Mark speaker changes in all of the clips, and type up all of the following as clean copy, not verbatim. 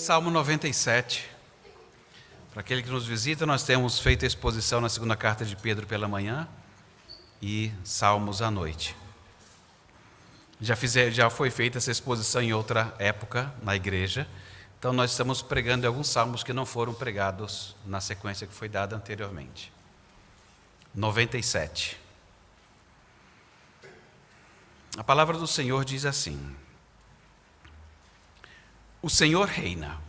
Speaker 1: Salmo 97. Para aquele que nos visita, nós temos feito a exposição na segunda carta de Pedro pela manhã e Salmos à noite. Já foi feita essa exposição em outra época na igreja, então nós estamos pregando alguns salmos que não foram pregados na sequência que foi dada anteriormente. 97. A palavra do Senhor diz assim: O Senhor reina.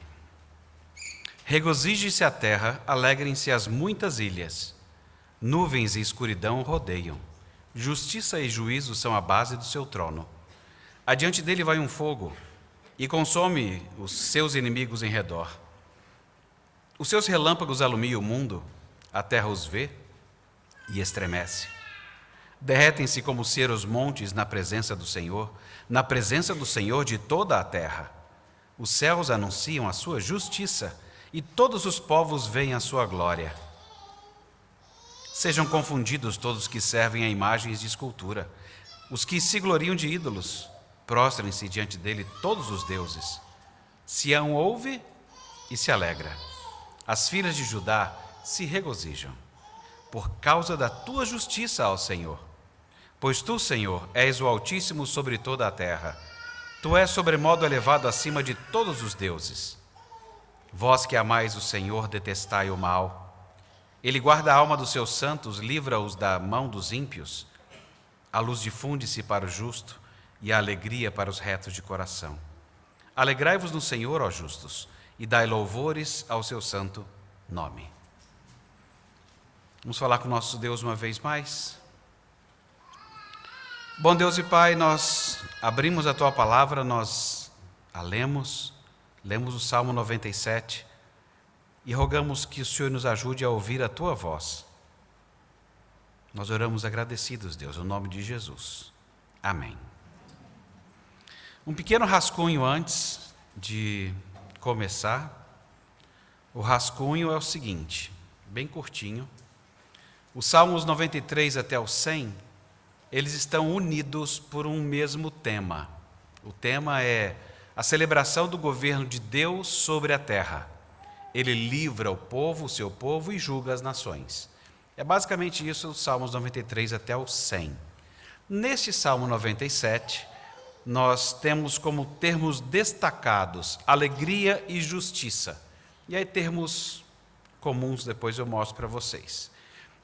Speaker 1: Regozije-se a terra, alegrem-se as muitas ilhas. Nuvens e escuridão o rodeiam. Justiça e juízo são a base do seu trono. Adiante dele vai um fogo e consome os seus inimigos em redor. Os seus relâmpagos alumiam o mundo, a terra os vê e estremece. Derretem-se como cera os montes na presença do Senhor de toda a terra. Os céus anunciam a sua justiça e todos os povos veem a sua glória. Sejam confundidos todos que servem a imagens de escultura, os que se gloriam de ídolos. Prostrem-se diante dele todos os deuses. Sião ouve e se alegra. As filhas de Judá se regozijam, por causa da tua justiça, ó Senhor. Pois tu, Senhor, és o Altíssimo sobre toda a terra. Tu és sobremodo elevado acima de todos os deuses. Vós que amais o Senhor, detestai o mal. Ele guarda a alma dos seus santos, livra-os da mão dos ímpios. A luz difunde-se para o justo e a alegria para os retos de coração. Alegrai-vos no Senhor, ó justos, e dai louvores ao seu santo nome. Vamos falar com o nosso Deus uma vez mais? Bom Deus e Pai, nós abrimos a Tua palavra, nós a lemos o Salmo 97 e rogamos que o Senhor nos ajude a ouvir a Tua voz. Nós oramos agradecidos, Deus, no nome de Jesus. Amém. Um pequeno rascunho antes de começar. O rascunho é o seguinte, bem curtinho. Os Salmos 93 até o 100, eles estão unidos por um mesmo tema. O tema é a celebração do governo de Deus sobre a terra. Ele livra o seu povo, e julga as nações. É basicamente isso, os Salmos 93 até o 100. Neste Salmo 97, nós temos como termos destacados alegria e justiça. E aí termos comuns depois eu mostro para vocês.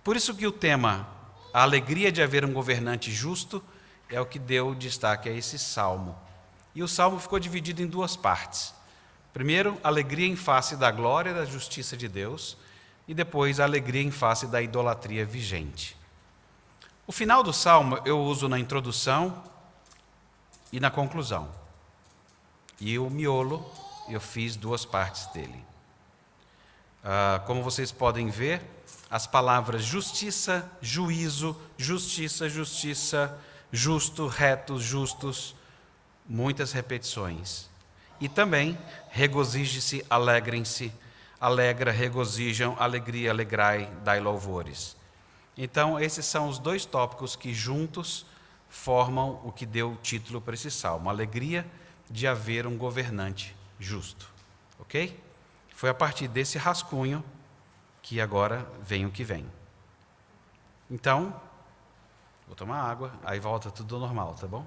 Speaker 1: Por isso que o tema, a alegria de haver um governante justo, é o que deu destaque a esse salmo. E o salmo ficou dividido em duas partes. Primeiro, alegria em face da glória e da justiça de Deus, e depois, alegria em face da idolatria vigente. O final do salmo eu uso na introdução e na conclusão. E o miolo, eu fiz duas partes dele. Como vocês podem ver, as palavras justiça, juízo, justiça, justiça, justo, retos, justos, muitas repetições. E também, regozije-se, alegrem-se, alegra, regozijam, alegria, alegrai, dai louvores. Então, esses são os dois tópicos que juntos formam o que deu o título para esse salmo, alegria de haver um governante justo. Ok? Foi a partir desse rascunho que agora vem o que vem. Então, vou tomar água, aí volta tudo normal, tá bom?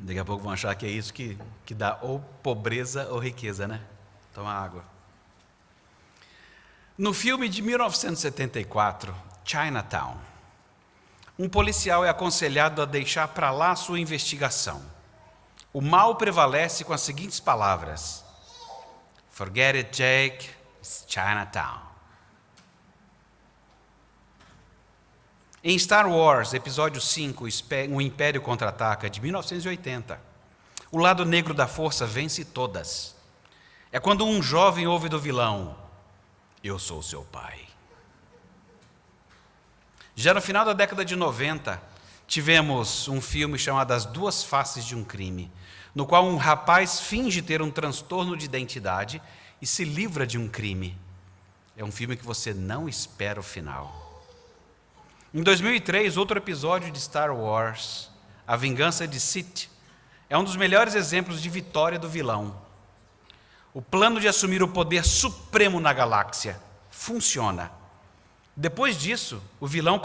Speaker 1: Daqui a pouco vão achar que é isso que dá ou pobreza ou riqueza, né? Tomar água. No filme de 1974, Chinatown, um policial é aconselhado a deixar para lá sua investigação. O mal prevalece com as seguintes palavras: Forget it, Jake, it's Chinatown. Em Star Wars, episódio 5, O Império Contra-Ataca, de 1980, o lado negro da força vence todas. É quando um jovem ouve do vilão: eu sou seu pai. Já no final da década de 90, tivemos um filme chamado As Duas Faces de um Crime, no qual um rapaz finge ter um transtorno de identidade e se livra de um crime. É um filme que você não espera o final. Em 2003, outro episódio de Star Wars, A Vingança de Sith, é um dos melhores exemplos de vitória do vilão. O plano de assumir o poder supremo na galáxia funciona. Depois disso, o vilão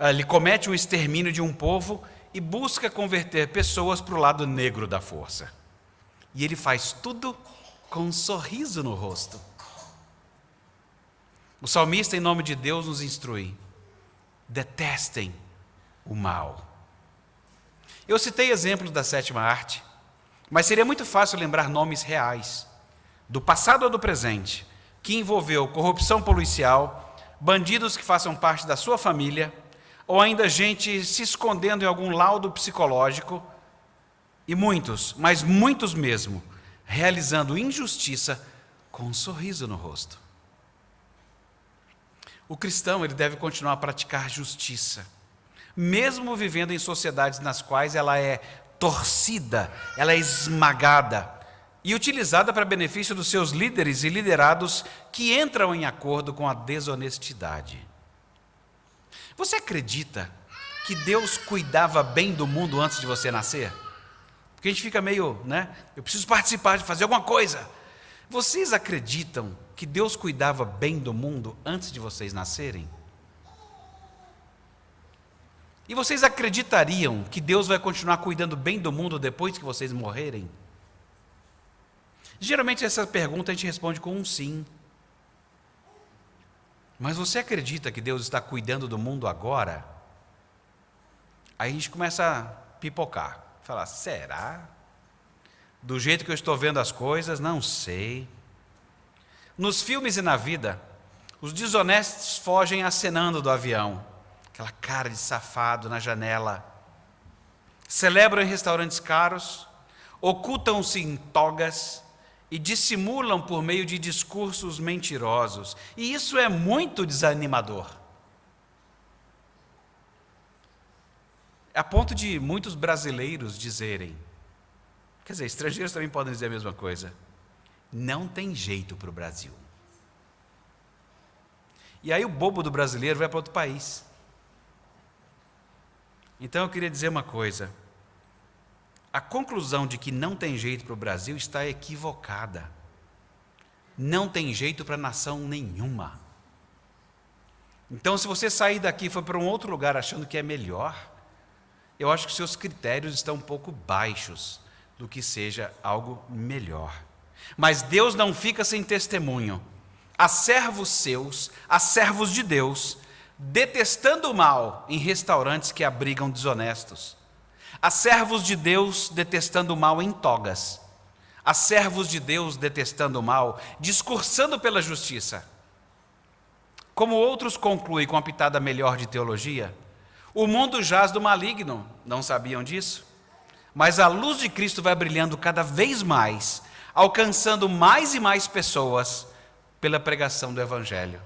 Speaker 1: ele comete um extermínio de um povo e busca converter pessoas para o lado negro da força. E ele faz tudo com um sorriso no rosto. O salmista, em nome de Deus, nos instrui: detestem o mal. Eu citei exemplos da sétima arte, mas seria muito fácil lembrar nomes reais, do passado ou do presente, que envolveu corrupção policial, bandidos que façam parte da sua família, ou ainda gente se escondendo em algum laudo psicológico, e muitos, mas muitos mesmo, realizando injustiça com um sorriso no rosto. O cristão, ele deve continuar a praticar justiça, mesmo vivendo em sociedades nas quais ela é torcida, ela é esmagada e utilizada para benefício dos seus líderes e liderados que entram em acordo com a desonestidade. Você acredita que Deus cuidava bem do mundo antes de você nascer? Porque a gente fica meio, eu preciso participar, de fazer alguma coisa. Vocês acreditam que Deus cuidava bem do mundo antes de vocês nascerem? E vocês acreditariam que Deus vai continuar cuidando bem do mundo depois que vocês morrerem? Geralmente essa pergunta a gente responde com um sim. Mas você acredita que Deus está cuidando do mundo agora? Aí a gente começa a pipocar, falar: será? Do jeito que eu estou vendo as coisas, não sei. Nos filmes e na vida, os desonestos fogem acenando do avião, aquela cara de safado na janela. Celebram em restaurantes caros, ocultam-se em togas e dissimulam por meio de discursos mentirosos. E isso é muito desanimador. A ponto de muitos brasileiros dizerem, quer dizer, estrangeiros também podem dizer a mesma coisa: não tem jeito para o Brasil. E aí o bobo do brasileiro vai para outro país. Então eu queria dizer uma coisa: a conclusão de que não tem jeito para o Brasil está equivocada. Não tem jeito para nação nenhuma. Então, se você sair daqui e for para um outro lugar achando que é melhor, eu acho que seus critérios estão um pouco baixos do que seja algo melhor. Mas Deus não fica sem testemunho. Há servos seus, há servos de Deus, detestando o mal em restaurantes que abrigam desonestos. Há servos de Deus detestando o mal em togas. Há servos de Deus detestando o mal, discursando pela justiça. Como outros concluem com a pitada melhor de teologia, o mundo jaz do maligno, não sabiam disso? Mas a luz de Cristo vai brilhando cada vez mais, alcançando mais e mais pessoas pela pregação do Evangelho.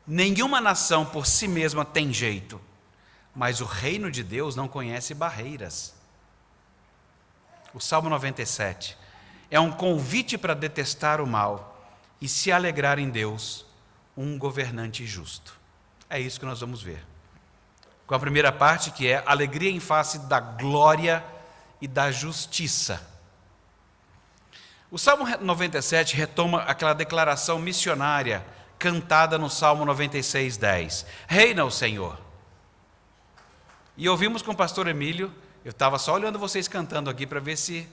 Speaker 1: Nenhuma nação por si mesma tem jeito, mas o reino de Deus não conhece barreiras. O Salmo 97 é um convite para detestar o mal e se alegrar em Deus, um governante justo. É isso que nós vamos ver. Com a primeira parte, que é alegria em face da glória e da justiça. O Salmo 97 retoma aquela declaração missionária cantada no Salmo 96:10. Reina o Senhor. E ouvimos com o pastor Emílio, eu estava só olhando vocês cantando aqui para ver se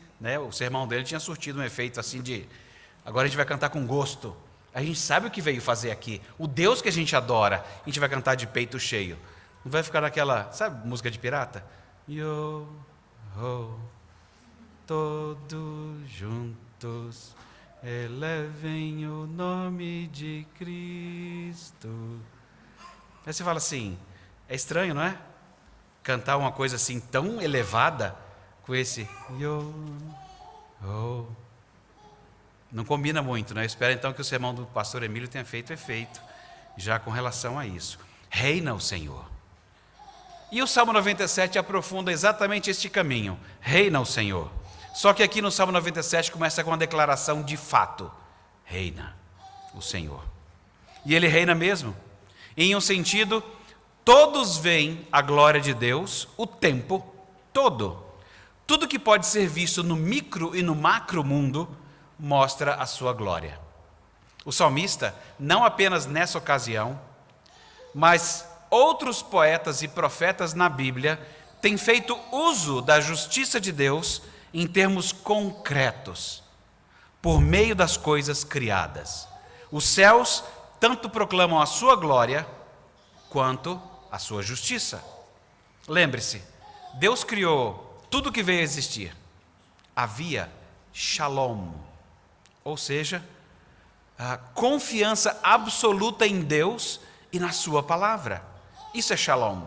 Speaker 1: o sermão dele tinha surtido um efeito assim de, agora a gente vai cantar com gosto. A gente sabe o que veio fazer aqui. O Deus que a gente adora, a gente vai cantar de peito cheio. Não vai ficar naquela, sabe, música de pirata? Yo, ho, todos juntos, elevem o nome de Cristo. Aí você fala assim, é estranho, não é? Cantar uma coisa assim tão elevada com esse yo, ho. Não combina muito, né? Eu espero então que o sermão do pastor Emílio tenha feito efeito já com relação a isso. Reina o Senhor. E o Salmo 97 aprofunda exatamente este caminho. Reina o Senhor. Só que aqui no Salmo 97 começa com uma declaração de fato. Reina o Senhor. E ele reina mesmo. Em um sentido, todos veem a glória de Deus o tempo todo. Tudo que pode ser visto no micro e no macro mundo mostra a sua glória. O salmista, não apenas nessa ocasião, mas outros poetas e profetas na Bíblia têm feito uso da justiça de Deus em termos concretos, por meio das coisas criadas. Os céus tanto proclamam a sua glória, quanto a sua justiça. Lembre-se, Deus criou tudo o que veio a existir. Havia shalom, ou seja, a confiança absoluta em Deus e na sua palavra. Isso é shalom.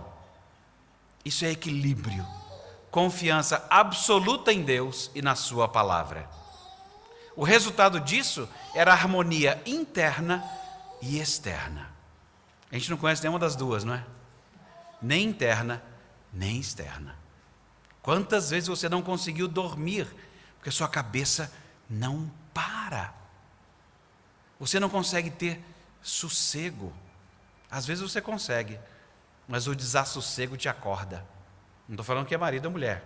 Speaker 1: Isso é equilíbrio. Confiança absoluta em Deus e na sua palavra. O resultado disso era a harmonia interna e externa. A gente não conhece nenhuma das duas, não é? Nem interna, nem externa. Quantas vezes você não conseguiu dormir porque sua cabeça não para? Você não consegue ter sossego. Às vezes você consegue, mas o desassossego te acorda. Não estou falando que é marido ou mulher,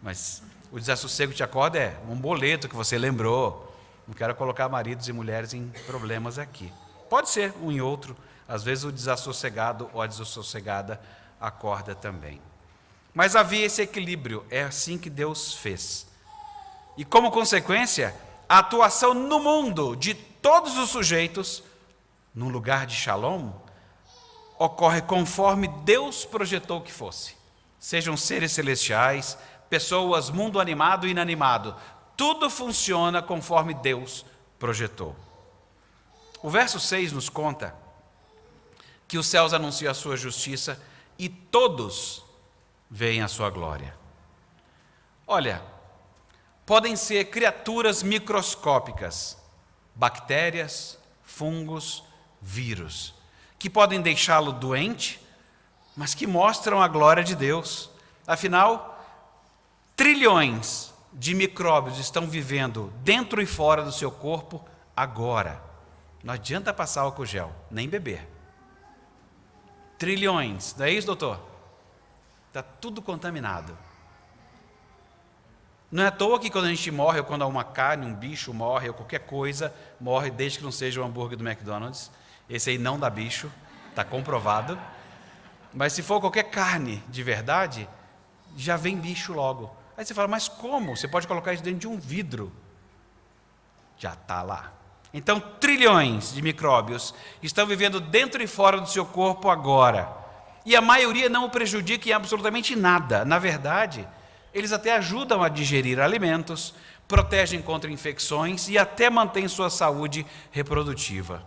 Speaker 1: mas o desassossego te acorda é um boleto que você lembrou. Não quero colocar maridos e mulheres em problemas aqui. Pode ser um e outro. Às vezes o desassossegado ou a desassossegada acorda também. Mas havia esse equilíbrio, é assim que Deus fez. E como consequência, a atuação no mundo de todos os sujeitos, num lugar de shalom, ocorre conforme Deus projetou que fosse. Sejam seres celestiais, pessoas, mundo animado e inanimado, tudo funciona conforme Deus projetou. O verso 6 nos conta que os céus anunciam a sua justiça e todos veem a sua glória. Olha, podem ser criaturas microscópicas, bactérias, fungos, vírus, que podem deixá-lo doente, mas que mostram a glória de Deus. Afinal, trilhões de micróbios estão vivendo dentro e fora do seu corpo agora. Não adianta passar álcool gel, nem beber. Trilhões, não é isso, doutor? Está tudo contaminado. Não é à toa que quando a gente morre, ou quando uma carne, um bicho morre, ou qualquer coisa morre, desde que não seja o hambúrguer do McDonald's, esse aí não dá bicho, está comprovado. Mas se for qualquer carne de verdade, já vem bicho logo. Aí você fala, mas como? Você pode colocar isso dentro de um vidro. Já está lá. Então, trilhões de micróbios estão vivendo dentro e fora do seu corpo agora. E a maioria não o prejudica em absolutamente nada. Na verdade, eles até ajudam a digerir alimentos, protegem contra infecções e até mantêm sua saúde reprodutiva.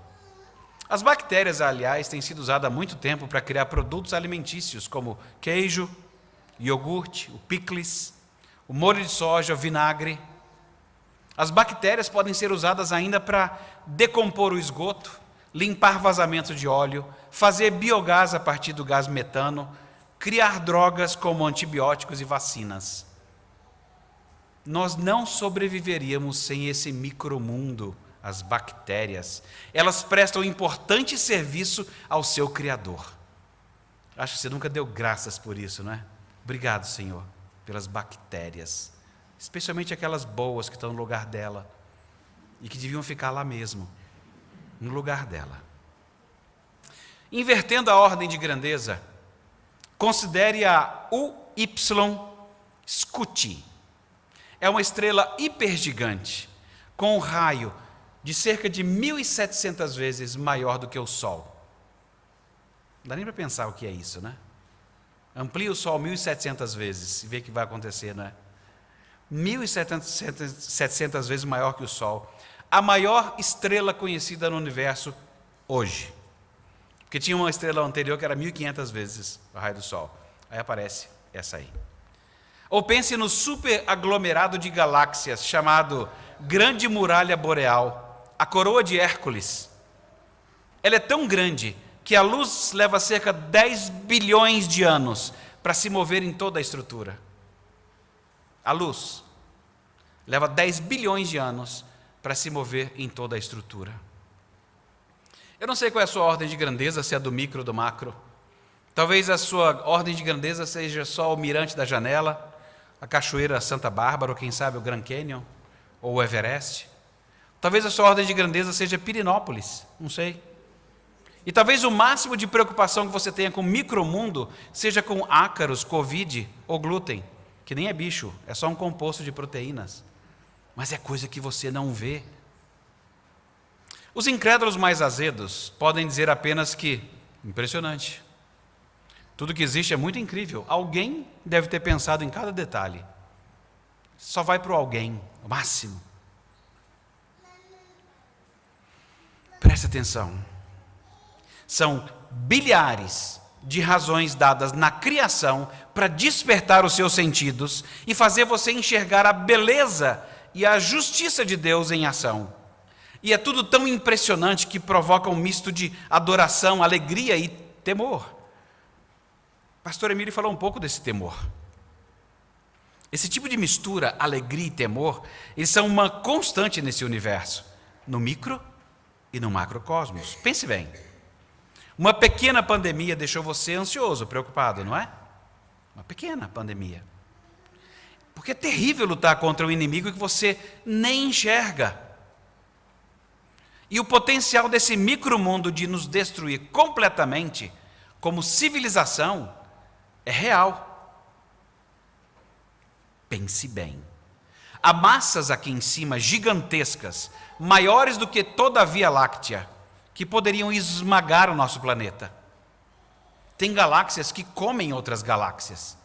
Speaker 1: As bactérias, aliás, têm sido usadas há muito tempo para criar produtos alimentícios, como queijo, iogurte, o picles, o molho de soja, o vinagre. As bactérias podem ser usadas ainda para decompor o esgoto, limpar vazamento de óleo, fazer biogás a partir do gás metano, criar drogas como antibióticos e vacinas. Nós não sobreviveríamos sem esse micromundo, as bactérias. Elas prestam importante serviço ao seu Criador. Acho que você nunca deu graças por isso, não é? Obrigado, Senhor, pelas bactérias, especialmente aquelas boas que estão no lugar dela e que deviam ficar lá mesmo, no lugar dela. Invertendo a ordem de grandeza, considere a UY Scuti. É uma estrela hipergigante, com um raio de cerca de 1.700 vezes maior do que o Sol. Não dá nem para pensar o que é isso, né? Amplia o Sol 1.700 vezes e vê o que vai acontecer, né? 1.700 vezes maior que o Sol. A maior estrela conhecida no universo hoje. Porque tinha uma estrela anterior que era 1.500 vezes o raio do Sol. Aí aparece essa aí. Ou pense no superaglomerado de galáxias chamado Grande Muralha Boreal, a coroa de Hércules. Ela é tão grande que a luz leva cerca de 10 bilhões de anos para se mover em toda a estrutura. A luz leva 10 bilhões de anos para se mover em toda a estrutura. Eu não sei qual é a sua ordem de grandeza, se é do micro ou do macro. Talvez a sua ordem de grandeza seja só o mirante da janela, a Cachoeira Santa Bárbara, ou quem sabe o Grand Canyon, ou o Everest. Talvez a sua ordem de grandeza seja Pirinópolis, não sei. E talvez o máximo de preocupação que você tenha com o micromundo seja com ácaros, Covid ou glúten, que nem é bicho, é só um composto de proteínas. Mas é coisa que você não vê. Os incrédulos mais azedos podem dizer apenas que, impressionante, tudo que existe é muito incrível. Alguém deve ter pensado em cada detalhe. Só vai para o alguém, o máximo. Preste atenção. São bilhares de razões dadas na criação para despertar os seus sentidos e fazer você enxergar a beleza e a justiça de Deus em ação. E é tudo tão impressionante que provoca um misto de adoração, alegria e temor. Pastor Emílio falou um pouco desse temor. Esse tipo de mistura, alegria e temor, eles são uma constante nesse universo, no micro e no macrocosmos. Pense bem. Uma pequena pandemia deixou você ansioso, preocupado, não é? Uma pequena pandemia. Porque é terrível lutar contra um inimigo que você nem enxerga. E o potencial desse micromundo de nos destruir completamente, como civilização, é real. Pense bem. Há massas aqui em cima gigantescas, maiores do que toda a Via Láctea, que poderiam esmagar o nosso planeta. Tem galáxias que comem outras galáxias.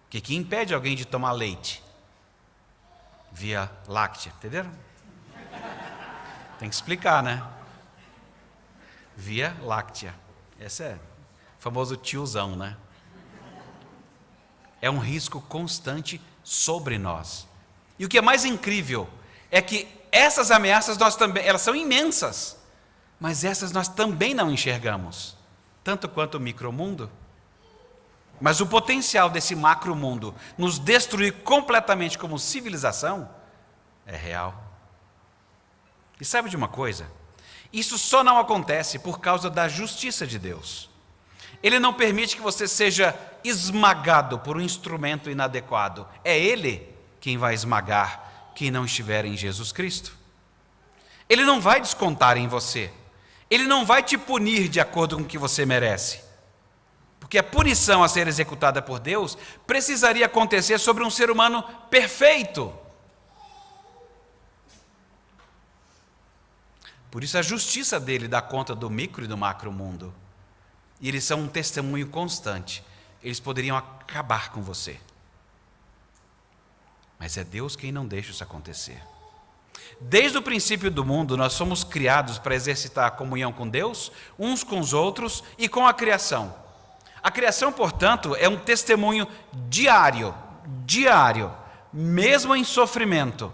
Speaker 1: O que impede alguém de tomar leite? Via Láctea, entenderam? Tem que explicar, né? Via Láctea. Esse é o famoso tiozão, né? É um risco constante sobre nós. E o que é mais incrível é que essas ameaças nós também, elas são imensas, mas essas nós também não enxergamos, tanto quanto o micromundo. Mas o potencial desse macromundo nos destruir completamente como civilização é real. E sabe de uma coisa? Isso só não acontece por causa da justiça de Deus. Ele não permite que você seja esmagado por um instrumento inadequado. É Ele quem vai esmagar quem não estiver em Jesus Cristo. Ele não vai descontar em você. Ele não vai te punir de acordo com o que você merece. Porque a punição a ser executada por Deus precisaria acontecer sobre um ser humano perfeito. Por isso a justiça dele dá conta do micro e do macro mundo. E eles são um testemunho constante. Eles poderiam acabar com você. Mas é Deus quem não deixa isso acontecer. Desde o princípio do mundo, nós somos criados para exercitar a comunhão com Deus, uns com os outros e com a criação. A criação, portanto, é um testemunho diário, mesmo em sofrimento,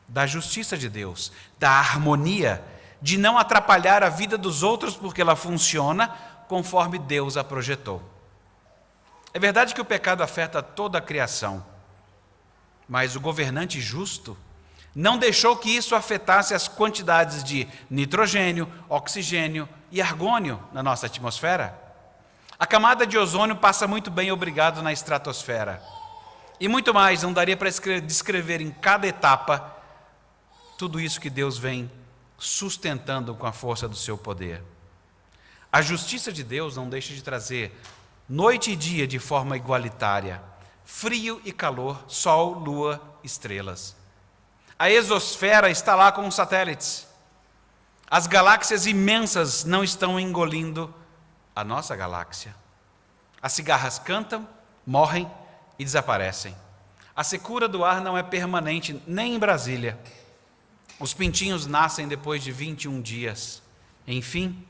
Speaker 1: da justiça de Deus, da harmonia, de não atrapalhar a vida dos outros porque ela funciona conforme Deus a projetou. É verdade que o pecado afeta toda a criação, mas o governante justo não deixou que isso afetasse as quantidades de nitrogênio, oxigênio e argônio na nossa atmosfera. A camada de ozônio passa muito bem, obrigado, na estratosfera. E muito mais, não daria para descrever em cada etapa tudo isso que Deus vem sustentando com a força do seu poder. A justiça de Deus não deixa de trazer noite e dia de forma igualitária, frio e calor, sol, lua, estrelas. A exosfera está lá com os satélites. As galáxias imensas não estão engolindo a nossa galáxia. As cigarras cantam, morrem e desaparecem. A secura do ar não é permanente nem em Brasília. Os pintinhos nascem depois de 21 dias. Enfim,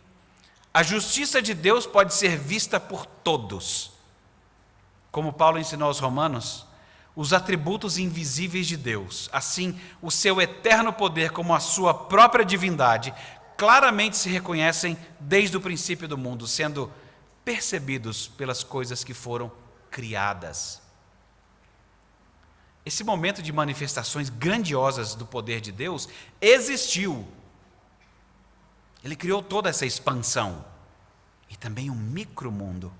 Speaker 1: a justiça de Deus pode ser vista por todos. Como Paulo ensinou aos Romanos, os atributos invisíveis de Deus, assim o seu eterno poder como a sua própria divindade, claramente se reconhecem desde o princípio do mundo, sendo percebidos pelas coisas que foram criadas. Esse momento de manifestações grandiosas do poder de Deus existiu. Ele criou toda essa expansão e também um micromundo.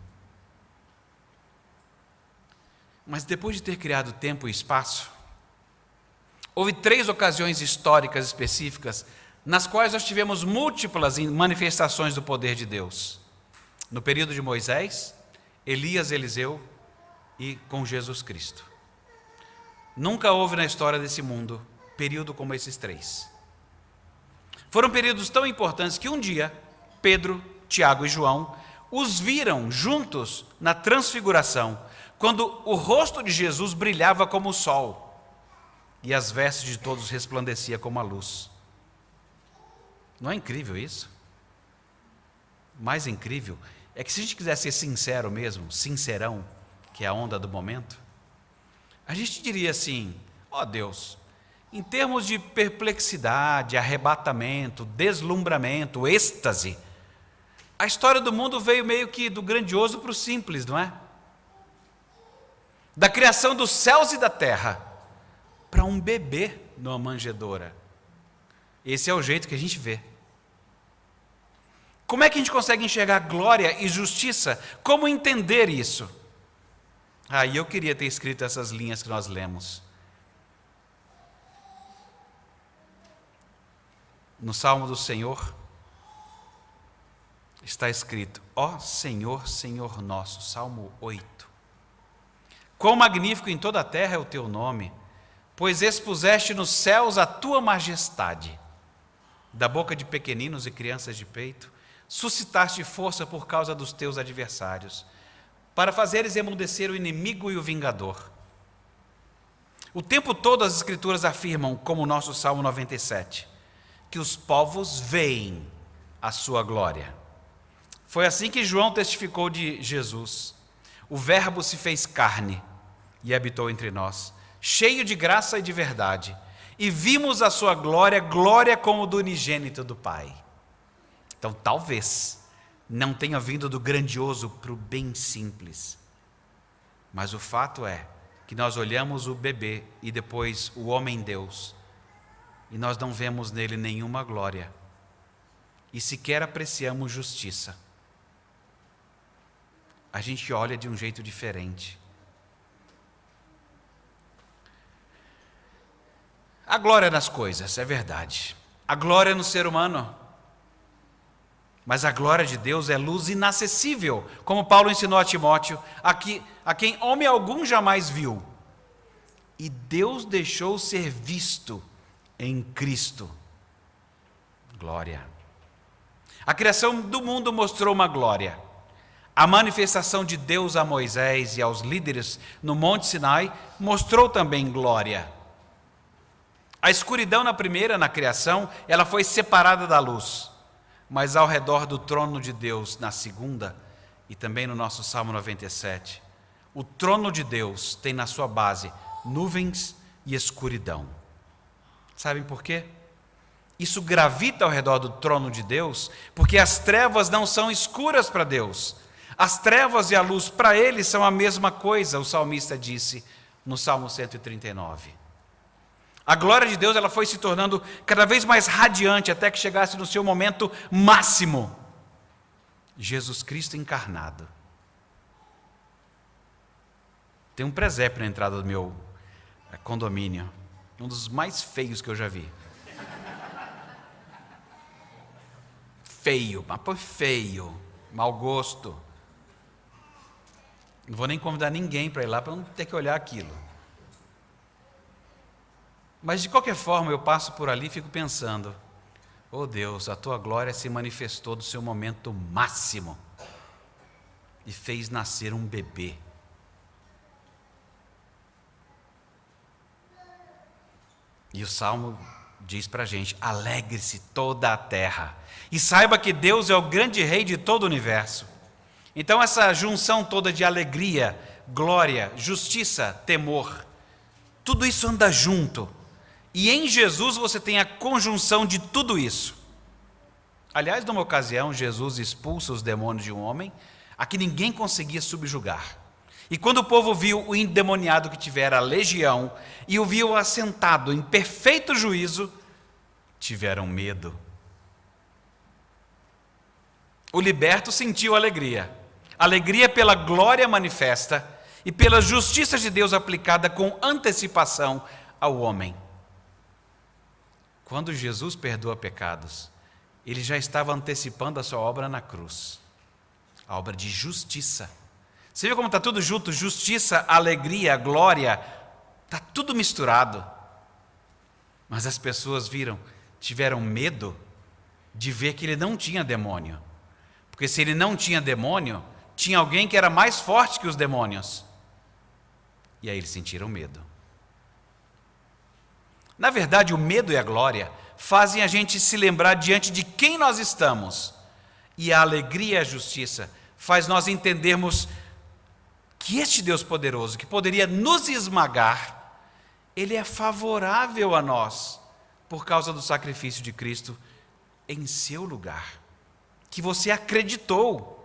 Speaker 1: Mas depois de ter criado tempo e espaço, houve 3 ocasiões históricas específicas nas quais nós tivemos múltiplas manifestações do poder de Deus. No período de Moisés, Elias, Eliseu e com Jesus Cristo. Nunca houve na história desse mundo período como esses 3. Foram períodos tão importantes que um dia Pedro, Tiago e João os viram juntos na transfiguração, quando o rosto de Jesus brilhava como o sol e as vestes de todos resplandeciam como a luz. Não é incrível isso? Mais incrível é que se a gente quiser ser sincero mesmo, sincerão, que é a onda do momento, a gente diria assim: ó Deus, em termos de perplexidade, arrebatamento, deslumbramento, êxtase, a história do mundo veio meio que do grandioso para o simples, não é? Da criação dos céus e da terra para um bebê numa manjedoura. Esse é o jeito que a gente vê. Como é que a gente consegue enxergar glória e justiça? Como entender isso? E eu queria ter escrito essas linhas que nós lemos. No Salmo do Senhor está escrito: ó Senhor, Senhor nosso, Salmo 8. Quão magnífico em toda a terra é o teu nome, pois expuseste nos céus a tua majestade. Da boca de pequeninos e crianças de peito, suscitaste força por causa dos teus adversários, para fazeres emudecer o inimigo e o vingador. O tempo todo as Escrituras afirmam, como o nosso Salmo 97, que os povos veem a sua glória. Foi assim que João testificou de Jesus. O Verbo se fez carne e habitou entre nós, cheio de graça e de verdade, e vimos a sua glória, glória como do unigênito do Pai. Então, talvez não tenha vindo do grandioso para o bem simples, mas o fato é que nós olhamos o bebê e depois o homem-Deus, e nós não vemos nele nenhuma glória, e sequer apreciamos justiça. A gente olha de um jeito diferente. A glória nas coisas, é verdade. A glória no ser humano. Mas a glória de Deus é luz inacessível, como Paulo ensinou a Timóteo, a quem homem algum jamais viu. E Deus deixou ser visto em Cristo. Glória. A criação do mundo mostrou uma glória. A manifestação de Deus a Moisés e aos líderes no Monte Sinai mostrou também glória. A escuridão na criação, ela foi separada da luz. Mas ao redor do trono de Deus, na segunda, e também no nosso Salmo 97, o trono de Deus tem na sua base nuvens e escuridão. Sabem por quê? Isso gravita ao redor do trono de Deus, porque as trevas não são escuras para Deus. As trevas e a luz para Ele são a mesma coisa, o salmista disse no Salmo 139. A glória de Deus ela foi se tornando cada vez mais radiante até que chegasse no seu momento máximo. Jesus Cristo encarnado. Tem um presépio na entrada do meu condomínio, um dos mais feios que eu já vi. Feio, mas foi feio, mau gosto. Não vou nem convidar ninguém para ir lá para não ter que olhar aquilo. Mas de qualquer forma eu passo por ali e fico pensando: oh Deus, a tua glória se manifestou do seu momento máximo e fez nascer um bebê. E o Salmo diz para a gente: alegre-se toda a terra e saiba que Deus é o grande rei de todo o universo. Então essa junção toda de alegria, glória, justiça, temor, tudo isso anda junto. E em Jesus você tem a conjunção de tudo isso. Aliás, numa ocasião, Jesus expulsa os demônios de um homem a que ninguém conseguia subjugar. E quando o povo viu o endemoniado que tivera a legião e o viu assentado em perfeito juízo, tiveram medo. O liberto sentiu alegria. Alegria pela glória manifesta e pela justiça de Deus aplicada com antecipação ao homem. Quando Jesus perdoa pecados, ele já estava antecipando a sua obra na cruz, a obra de justiça. Você viu como está tudo junto? Justiça, alegria, glória, está tudo misturado. Mas as pessoas tiveram medo de ver que ele não tinha demônio. Porque se ele não tinha demônio, tinha alguém que era mais forte que os demônios. E aí eles sentiram medo. Na verdade, o medo e a glória fazem a gente se lembrar diante de quem nós estamos. E a alegria e a justiça faz nós entendermos que este Deus poderoso, que poderia nos esmagar, ele é favorável a nós, por causa do sacrifício de Cristo em seu lugar, que você acreditou.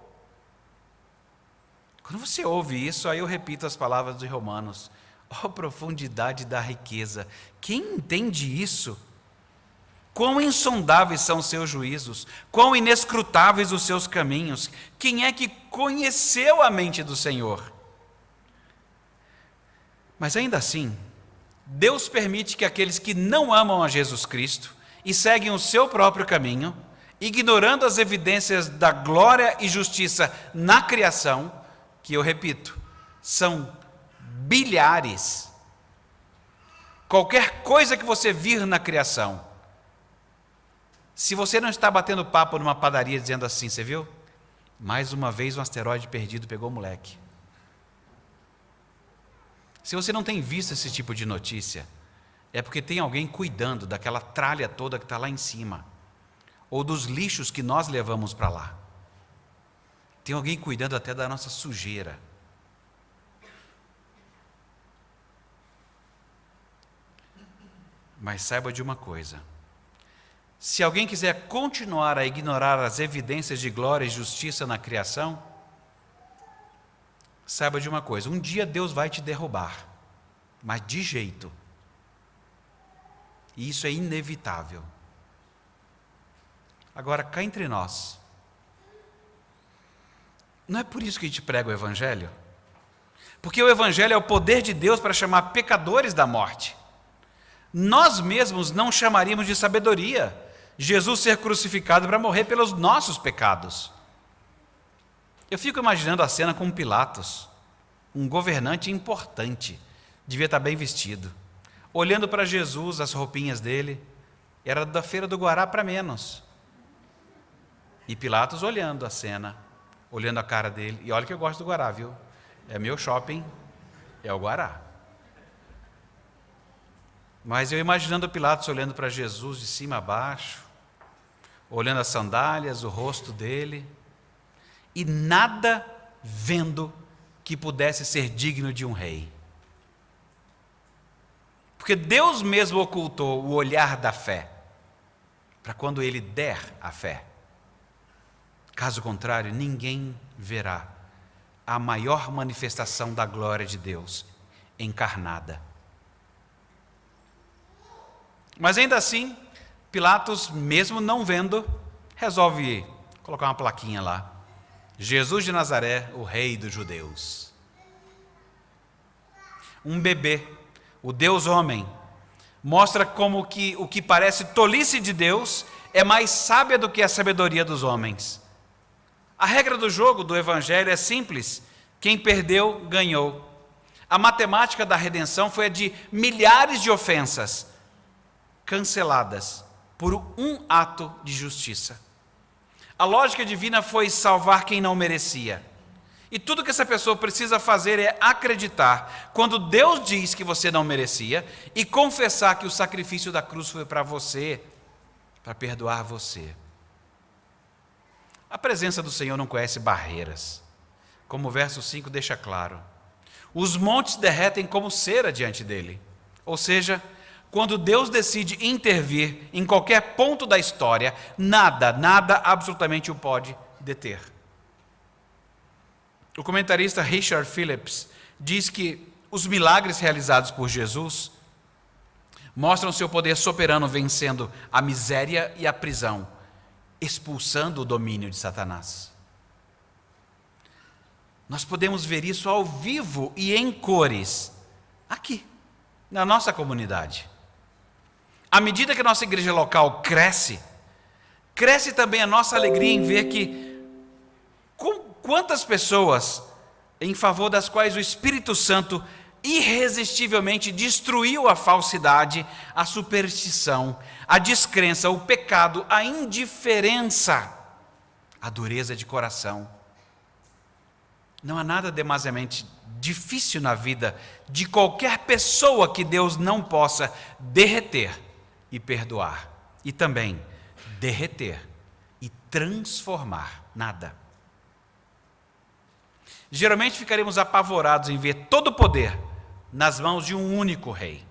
Speaker 1: Quando você ouve isso, aí eu repito as palavras de Romanos: ó profundidade da riqueza, quem entende isso? Quão insondáveis são os seus juízos, quão inescrutáveis os seus caminhos, quem é que conheceu a mente do Senhor? Mas ainda assim, Deus permite que aqueles que não amam a Jesus Cristo e seguem o seu próprio caminho, ignorando as evidências da glória e justiça na criação, que eu repito, são bilhares. Qualquer coisa que você vir na criação, se você não está batendo papo numa padaria dizendo assim: você viu? Mais uma vez um asteroide perdido pegou o moleque. Se você não tem visto esse tipo de notícia, é porque tem alguém cuidando daquela tralha toda que está lá em cima, ou dos lixos que nós levamos para lá. Tem alguém cuidando até da nossa sujeira. Mas saiba de uma coisa: se alguém quiser continuar a ignorar as evidências de glória e justiça na criação, saiba de uma coisa: um dia Deus vai te derrubar, mas de jeito. E isso é inevitável. Agora, cá entre nós, não é por isso que a gente prega o Evangelho? Porque o Evangelho é o poder de Deus para chamar pecadores da morte. Nós mesmos não chamaríamos de sabedoria Jesus ser crucificado para morrer pelos nossos pecados. Eu fico imaginando a cena com Pilatos, um governante importante, devia estar bem vestido, olhando para Jesus, as roupinhas dele, era da feira do Guará para menos. E Pilatos olhando a cena, olhando a cara dele, e olha que eu gosto do Guará, viu? É meu shopping, é o Guará. Mas eu imaginando Pilatos olhando para Jesus de cima a baixo, olhando as sandálias, o rosto dele, e nada vendo que pudesse ser digno de um rei. Porque Deus mesmo ocultou o olhar da fé, para quando Ele der a fé. Caso contrário, ninguém verá a maior manifestação da glória de Deus encarnada. Mas ainda assim, Pilatos, mesmo não vendo, resolve colocar uma plaquinha lá: Jesus de Nazaré, o rei dos judeus. Um bebê, o Deus homem, mostra como que o que parece tolice de Deus é mais sábia do que a sabedoria dos homens. A regra do jogo do Evangelho é simples: quem perdeu, ganhou. A matemática da redenção foi a de milhares de ofensas canceladas por um ato de justiça. A lógica divina foi salvar quem não merecia. E tudo que essa pessoa precisa fazer é acreditar quando Deus diz que você não merecia e confessar que o sacrifício da cruz foi para você, para perdoar você. A presença do Senhor não conhece barreiras. Como o verso 5 deixa claro, os montes derretem como cera diante dele. Ou seja, quando Deus decide intervir em qualquer ponto da história, nada absolutamente o pode deter. O comentarista Richard Phillips diz que os milagres realizados por Jesus mostram seu poder soberano vencendo a miséria e a prisão, expulsando o domínio de Satanás. Nós podemos ver isso ao vivo e em cores, aqui, na nossa comunidade. À medida que a nossa igreja local cresce, cresce também a nossa alegria em ver que quantas pessoas em favor das quais o Espírito Santo irresistivelmente destruiu a falsidade, a superstição, a descrença, o pecado, a indiferença, a dureza de coração. Não há nada demasiadamente difícil na vida de qualquer pessoa que Deus não possa derreter e perdoar, e também derreter e transformar. Nada. Geralmente ficaremos apavorados em ver todo o poder nas mãos de um único rei.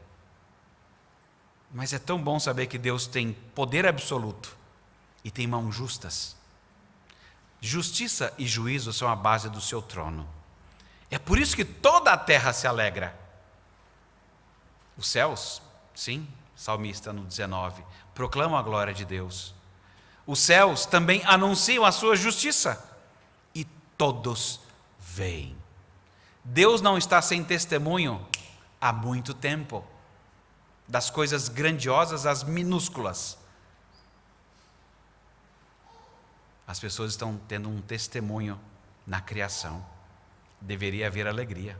Speaker 1: Mas é tão bom saber que Deus tem poder absoluto e tem mãos justas. Justiça e juízo são a base do seu trono. É por isso que toda a terra se alegra. Os céus, sim, salmista no 19, proclamam a glória de Deus. Os céus também anunciam a sua justiça. E todos veem. Deus não está sem testemunho há muito tempo. Das coisas grandiosas às minúsculas. As pessoas estão tendo um testemunho na criação. Deveria haver alegria.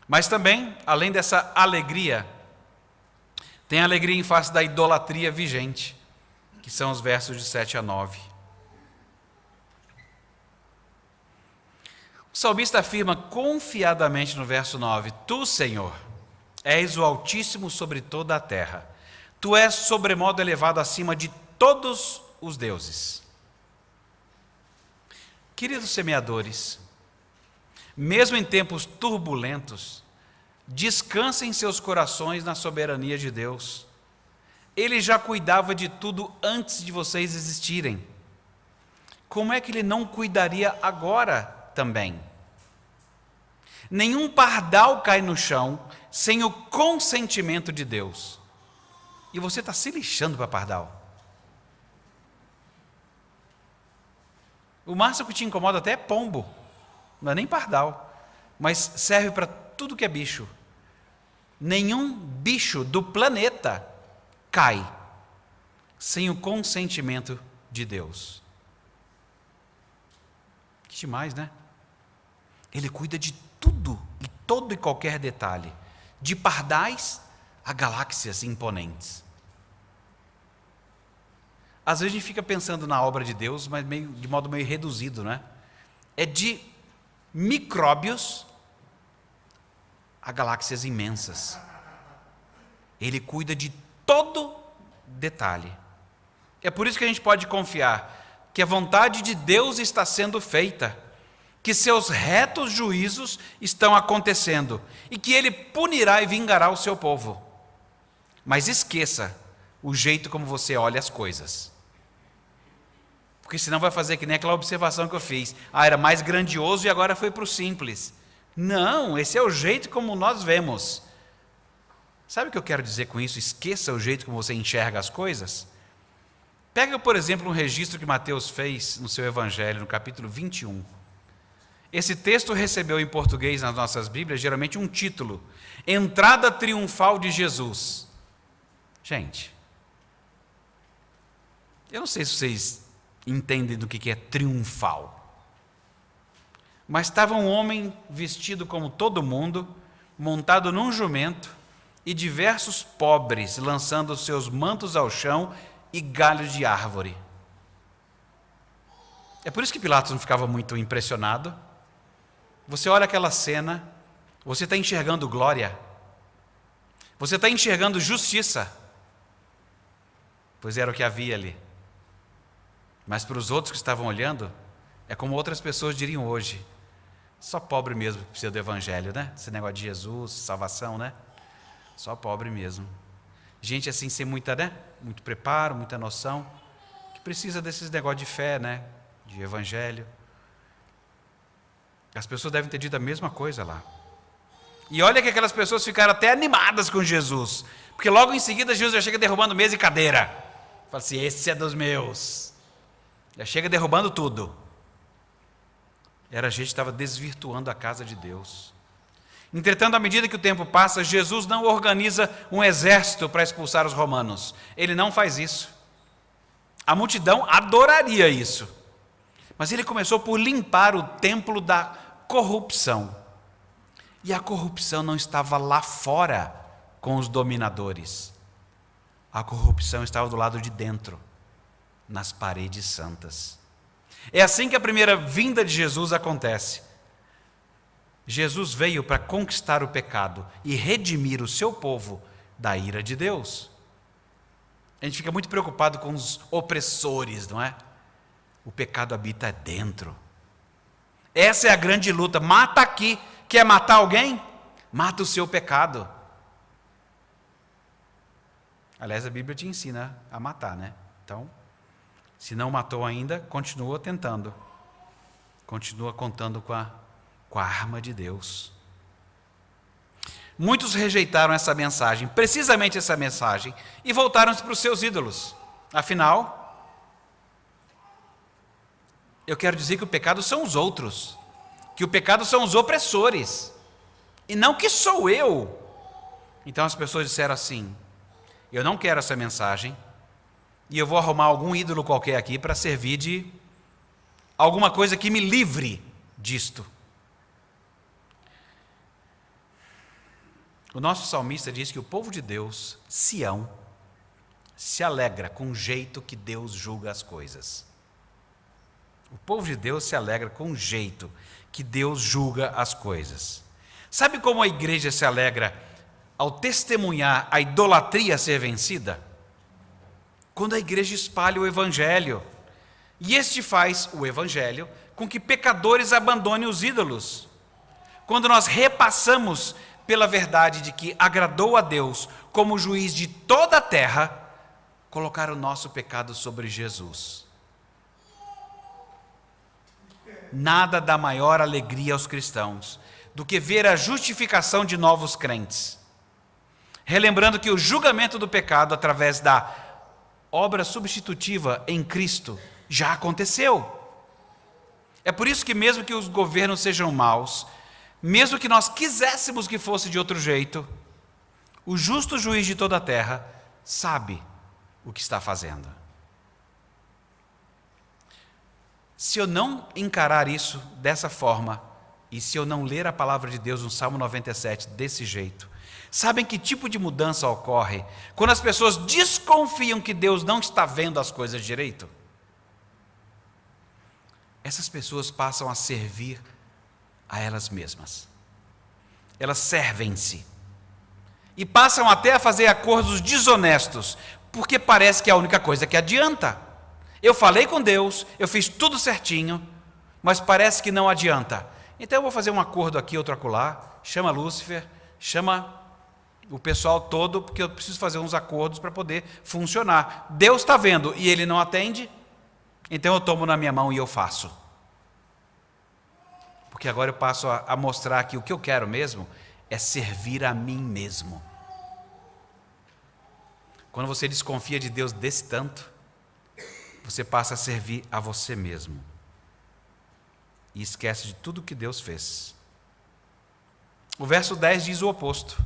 Speaker 1: Mas também, além dessa alegria, tem alegria em face da idolatria vigente, que são os versos de 7 a 9. O salmista afirma confiadamente no verso 9: Tu, Senhor, és o Altíssimo sobre toda a terra. Tu és sobremodo elevado acima de todos os deuses. Queridos semeadores, mesmo em tempos turbulentos, descansem seus corações na soberania de Deus. Ele já cuidava de tudo antes de vocês existirem. Como é que Ele não cuidaria agora também? Nenhum pardal cai no chão sem o consentimento de Deus. E você está se lixando para pardal. O máximo que te incomoda até é pombo, não é nem pardal, mas serve para tudo que é bicho. Nenhum bicho do planeta cai sem o consentimento de Deus. Que demais, né? Ele cuida de tudo e todo e qualquer detalhe, de pardais a galáxias imponentes. Às vezes a gente fica pensando na obra de Deus, mas de modo meio reduzido, né? É de micróbios a galáxias imensas. Ele cuida de todo detalhe. É por isso que a gente pode confiar que a vontade de Deus está sendo feita, que seus retos juízos estão acontecendo e que Ele punirá e vingará o seu povo. Mas esqueça o jeito como você olha as coisas. Porque senão vai fazer que nem aquela observação que eu fiz. Era mais grandioso e agora foi para o simples. Não, esse é o jeito como nós vemos. Sabe o que eu quero dizer com isso? Esqueça o jeito como você enxerga as coisas. Pega, por exemplo, um registro que Mateus fez no seu Evangelho, no capítulo 21. Esse texto recebeu em português nas nossas Bíblias, geralmente um título: Entrada Triunfal de Jesus. Gente, eu não sei se vocês entendem do que é triunfal. Mas estava um homem vestido como todo mundo, montado num jumento, e diversos pobres lançando os seus mantos ao chão e galhos de árvore. É por isso que Pilatos não ficava muito impressionado. Você olha aquela cena, você está enxergando glória, você está enxergando justiça, pois era o que havia ali. Mas para os outros que estavam olhando, é como outras pessoas diriam hoje: só pobre mesmo que precisa do Evangelho, né? Esse negócio de Jesus, salvação, né? Só pobre mesmo. Gente assim sem muita, né? Muito preparo, muita noção, que precisa desses negócios de fé, né? De Evangelho. As pessoas devem ter dito a mesma coisa lá. E olha que aquelas pessoas ficaram até animadas com Jesus, porque logo em seguida Jesus já chega derrubando mesa e cadeira. Fala assim: esse é dos meus. Já chega derrubando tudo. Era gente que estava desvirtuando a casa de Deus. Entretanto, à medida que o tempo passa, Jesus não organiza um exército para expulsar os romanos. Ele não faz isso. A multidão adoraria isso. Mas ele começou por limpar o templo da corrupção. E a corrupção não estava lá fora com os dominadores. A corrupção estava do lado de dentro, nas paredes santas. É assim que a primeira vinda de Jesus acontece. Jesus veio para conquistar o pecado e redimir o seu povo da ira de Deus. A gente fica muito preocupado com os opressores, não é? O pecado habita dentro. Essa é a grande luta. Mata aqui. Quer matar alguém? Mata o seu pecado. Aliás, a Bíblia te ensina a matar, né? Então, se não matou ainda, continua tentando. Continua contando com a arma de Deus. Muitos rejeitaram essa mensagem, precisamente essa mensagem, e voltaram-se para os seus ídolos. Afinal, eu quero dizer que o pecado são os outros, que o pecado são os opressores, e não que sou eu. Então as pessoas disseram assim: eu não quero essa mensagem, e eu vou arrumar algum ídolo qualquer aqui para servir de alguma coisa que me livre disto. O nosso salmista diz que o povo de Deus, Sião, se alegra com o jeito que Deus julga as coisas. O povo de Deus se alegra com o jeito que Deus julga as coisas. Sabe como a igreja se alegra ao testemunhar a idolatria ser vencida? Quando a igreja espalha o evangelho. E este faz, o evangelho, com que pecadores abandonem os ídolos. Quando nós repassamos pela verdade de que agradou a Deus como juiz de toda a terra, colocar o nosso pecado sobre Jesus. Nada dá maior alegria aos cristãos do que ver a justificação de novos crentes, relembrando que o julgamento do pecado através da obra substitutiva em Cristo já aconteceu. É por isso que mesmo que os governos sejam maus, mesmo que nós quiséssemos que fosse de outro jeito, o justo juiz de toda a terra sabe o que está fazendo. Se eu não encarar isso dessa forma, e se eu não ler a palavra de Deus no Salmo 97 desse jeito, sabem que tipo de mudança ocorre quando as pessoas desconfiam que Deus não está vendo as coisas direito? Essas pessoas passam a servir a elas mesmas. Elas servem-se. E passam até a fazer acordos desonestos, porque parece que é a única coisa que adianta. Eu falei com Deus, eu fiz tudo certinho, mas parece que não adianta. Então eu vou fazer um acordo aqui, outro acolá, chama Lúcifer, chama o pessoal todo, porque eu preciso fazer uns acordos para poder funcionar. Deus está vendo e Ele não atende, então eu tomo na minha mão e eu faço. Porque agora eu passo a mostrar que o que eu quero mesmo é servir a mim mesmo. Quando você desconfia de Deus desse tanto, você passa a servir a você mesmo. E esquece de tudo que Deus fez. O verso 10 diz o oposto.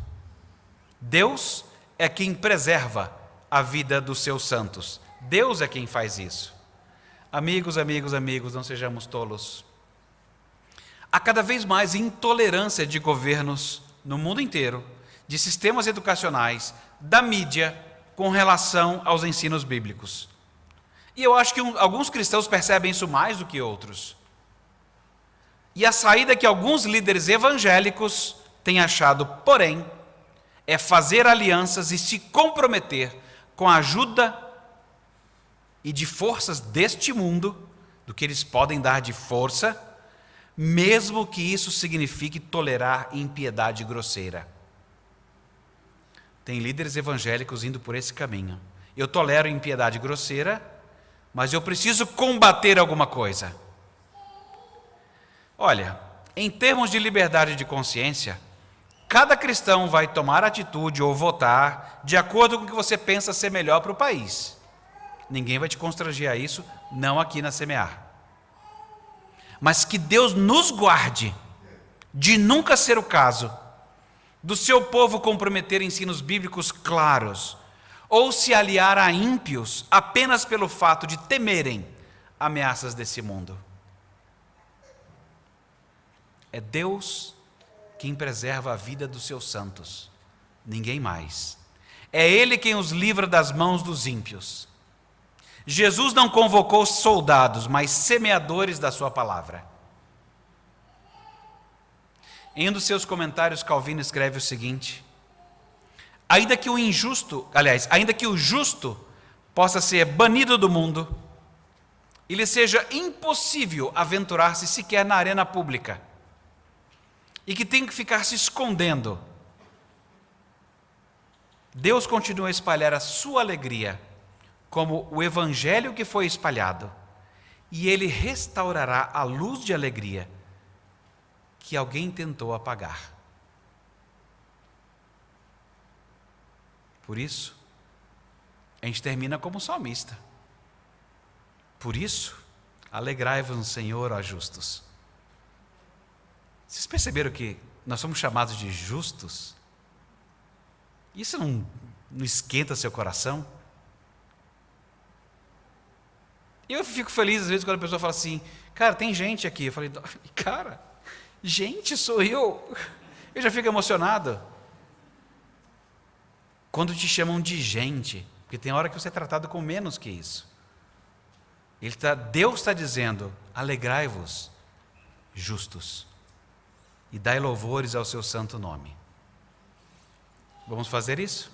Speaker 1: Deus é quem preserva a vida dos seus santos. Deus é quem faz isso. Amigos, não sejamos tolos. Há cada vez mais intolerância de governos no mundo inteiro, de sistemas educacionais, da mídia, com relação aos ensinos bíblicos. E eu acho que alguns cristãos percebem isso mais do que outros. E a saída que alguns líderes evangélicos têm achado, porém, é fazer alianças e se comprometer com a ajuda e de forças deste mundo, do que eles podem dar de força, mesmo que isso signifique tolerar impiedade grosseira. Tem líderes evangélicos indo por esse caminho. Eu tolero impiedade grosseira, mas eu preciso combater alguma coisa. Olha, em termos de liberdade de consciência, cada cristão vai tomar atitude ou votar de acordo com o que você pensa ser melhor para o país. Ninguém vai te constranger a isso, não aqui na Semear. Mas que Deus nos guarde de nunca ser o caso do seu povo comprometer ensinos bíblicos claros, ou se aliar a ímpios apenas pelo fato de temerem ameaças desse mundo. É Deus quem preserva a vida dos seus santos, ninguém mais. É Ele quem os livra das mãos dos ímpios. Jesus não convocou soldados, mas semeadores da sua palavra. Em um dos seus comentários, Calvino escreve o seguinte: ainda que o justo possa ser banido do mundo, e lhe seja impossível aventurar-se sequer na arena pública, e que tem que ficar se escondendo, Deus continua a espalhar a sua alegria, como o evangelho que foi espalhado, e Ele restaurará a luz de alegria que alguém tentou apagar. Por isso, a gente termina como salmista. Por isso, alegrai-vos no Senhor, ó justos. Vocês perceberam que nós somos chamados de justos? Isso não esquenta seu coração? Eu fico feliz às vezes quando a pessoa fala assim: cara, tem gente aqui. Eu falei: cara, gente, sou eu. Eu já fico emocionado quando te chamam de gente, porque tem hora que você é tratado com menos que isso. Deus está dizendo: alegrai-vos, justos, e dai louvores ao seu santo nome. Vamos fazer isso?